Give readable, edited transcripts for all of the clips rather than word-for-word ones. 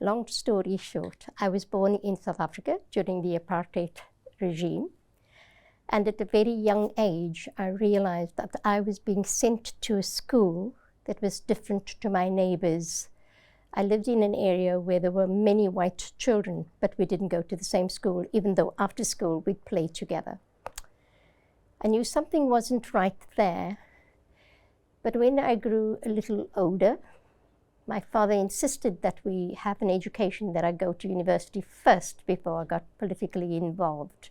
Long story short, I was born in South Africa during the apartheid regime. And at a very young age, I realized that I was being sent to a school that was different to my neighbors. I lived in an area where there were many white children, but we didn't go to the same school, even though after school we'd play together. I knew something wasn't right there. But when I grew a little older, my father insisted that we have an education, that I go to university first before I got politically involved.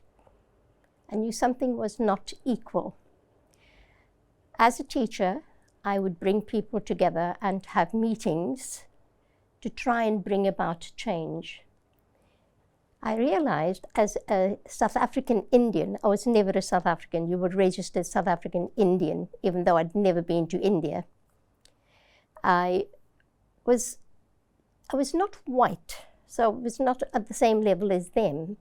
I knew something was not equal. As a teacher, I would bring people together and have meetings to try and bring about change. I realized as a South African Indian, I was never a South African, you were registered South African Indian, even though I'd never been to India. I was not white, so I was not at the same level as them,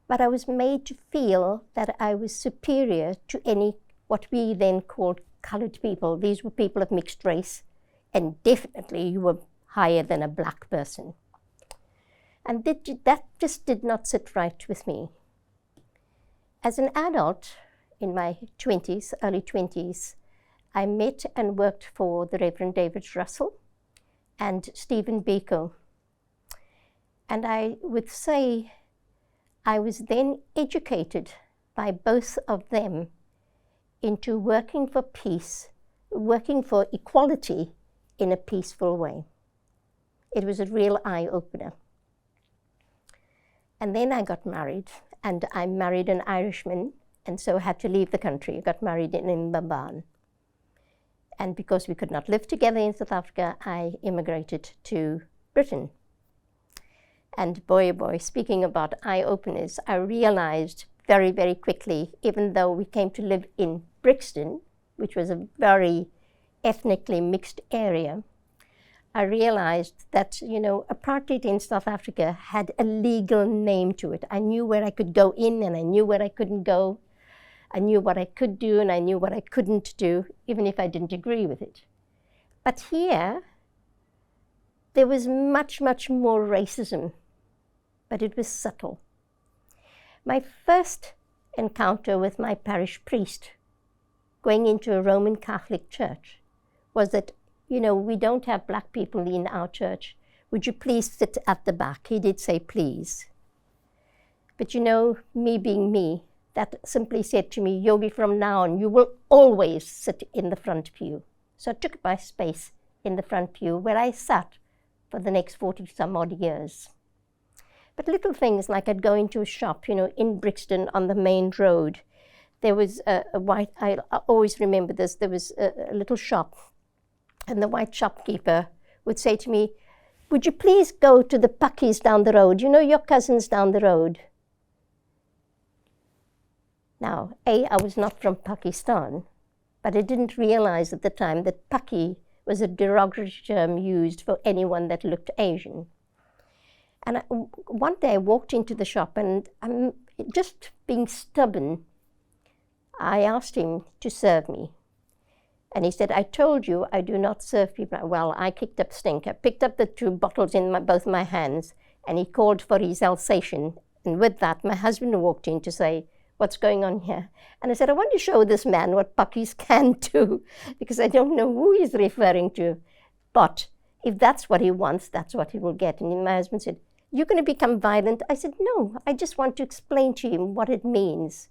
but I was made to feel that I was superior to any, what we then called colored people. These were people of mixed race, and definitely you were higher than a black person. And that just did not sit right with me. As an adult, in my 20s, early 20s, I met and worked for the Reverend David Russell and Stephen Biko. And I would say I was then educated by both of them into working for peace, working for equality in a peaceful way. It was a real eye-opener. And then I got married, and I married an Irishman, and so had to leave the country. I got married in Mbabane. And because we could not live together in South Africa, I immigrated to Britain. And boy, oh boy, speaking about eye-openers, I realized very, very quickly, even though we came to live in Brixton, which was a very ethnically mixed area, I realized that, apartheid in South Africa had a legal name to it. I knew where I could go in and I knew where I couldn't go. I knew what I could do and I knew what I couldn't do, even if I didn't agree with it. But here, there was much, much more racism, but it was subtle. My first encounter with my parish priest, going into a Roman Catholic church, was that, we don't have black people in our church. Would you please sit at the back? He did say, please. But me being me, that simply said to me, Yogi, from now on, you will always sit in the front pew. So I took my space in the front pew where I sat for the next 40 some odd years. But little things like I'd go into a shop, in Brixton on the main road. There was a white, I always remember this, there was a little shop, and the white shopkeeper would say to me, would you please go to the Pakis down the road? Your cousins down the road. Now, I was not from Pakistan, but I didn't realize at the time that Paki was a derogatory term used for anyone that looked Asian. And one day I walked into the shop, and I'm just being stubborn, I asked him to serve me. And he said, I told you I do not serve people. Well, I kicked up stink. I picked up the 2 bottles in both my hands, and he called for his Alsatian. And with that, my husband walked in to say, what's going on here? And I said, I want to show this man what Pakis can do, because I don't know who he's referring to. But if that's what he wants, that's what he will get. And my husband said, you're going to become violent? I said, no, I just want to explain to him what it means.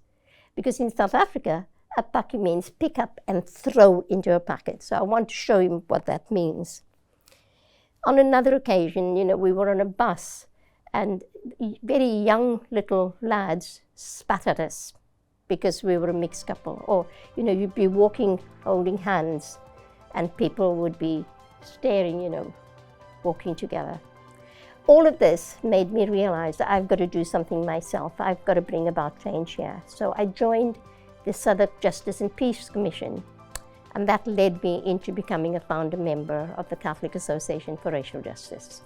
Because in South Africa, a Paki means pick up and throw into a packet. So I want to show him what that means. On another occasion, we were on a bus, and very young little lads spat at us because we were a mixed couple. Or, you'd be walking, holding hands, and people would be staring, walking together. All of this made me realize that I've got to do something myself. I've got to bring about change here. So I joined the Southwark Justice and Peace Commission, and that led me into becoming a founder member of the Catholic Association for Racial Justice.